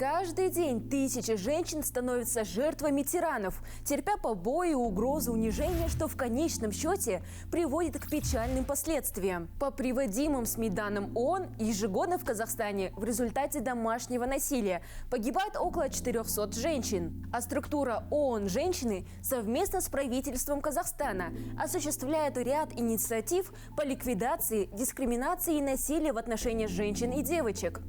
Каждый день тысячи женщин становятся жертвами тиранов, терпя побои, угрозы, унижения, что в конечном счете приводит к печальным последствиям. По приводимым СМИ данным ООН, ежегодно в Казахстане в результате домашнего насилия погибает около 400 женщин. А структура ООН «Женщины» совместно с правительством Казахстана осуществляет ряд инициатив по ликвидации, дискриминации и насилия в отношении женщин и девочек.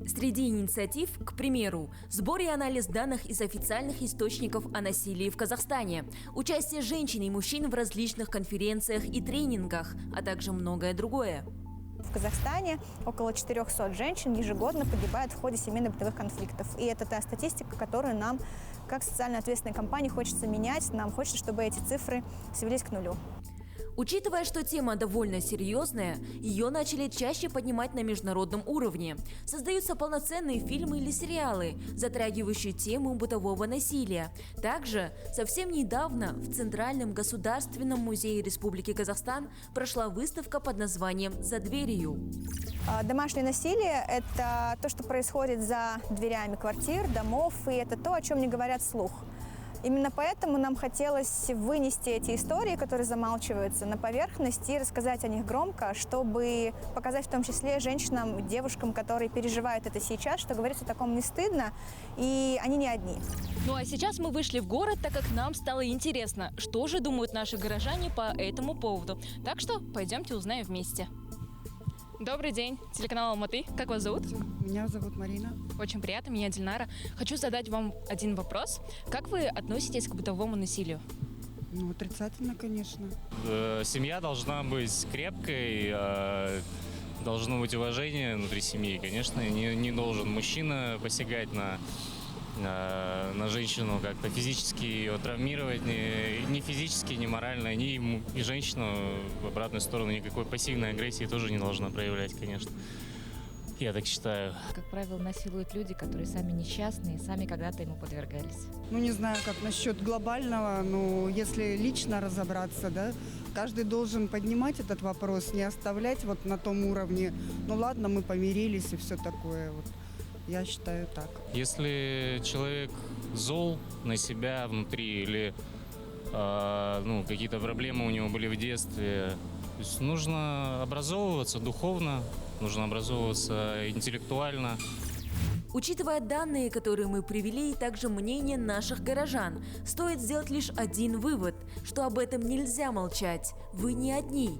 Среди инициатив, к примеру, сбор и анализ данных из официальных источников о насилии в Казахстане, участие женщин и мужчин в различных конференциях и тренингах, а также многое другое. В Казахстане около 400 женщин ежегодно погибают в ходе семейно-бытовых конфликтов. И это та статистика, которую нам, как социально ответственной компании, хочется менять. Нам хочется, чтобы эти цифры свелись к нулю. Учитывая, что тема довольно серьезная, ее начали чаще поднимать на международном уровне. Создаются полноценные фильмы или сериалы, затрагивающие тему бытового насилия. Также совсем недавно в Центральном государственном музее Республики Казахстан прошла выставка под названием «За дверью». Домашнее насилие – это то, что происходит за дверями квартир, домов, и это то, о чем не говорят вслух. Именно поэтому нам хотелось вынести эти истории, которые замалчиваются, на поверхность и рассказать о них громко, чтобы показать в том числе женщинам, девушкам, которые переживают это сейчас, что говорить о таком не стыдно, и они не одни. Ну а сейчас мы вышли в город, так как нам стало интересно, что же думают наши горожане по этому поводу. Так что пойдемте узнаем вместе. Добрый день, телеканал Алматы. Как вас зовут? Меня зовут Марина. Очень приятно, меня Дильнара. Хочу задать вам один вопрос. Как вы относитесь к бытовому насилию? Ну, отрицательно, конечно. Семья должна быть крепкой, должно быть уважение внутри семьи. Конечно, не должен мужчина посягать на женщину, как-то физически ее травмировать, ни физически, ни морально, и женщину в обратную сторону никакой пассивной агрессии тоже не должна проявлять, конечно. Я так считаю. Как правило, насилуют люди, которые сами несчастные, сами когда-то ему подвергались. Ну, не знаю, как насчет глобального, но если лично разобраться, да, каждый должен поднимать этот вопрос, не оставлять вот на том уровне. Ну, ладно, мы помирились и все такое вот. Я считаю так. Если человек зол на себя внутри или какие-то проблемы у него были в детстве, то есть нужно образовываться духовно, нужно образовываться интеллектуально. Учитывая данные, которые мы привели, и также мнение наших горожан, стоит сделать лишь один вывод, что об этом нельзя молчать. Вы не одни.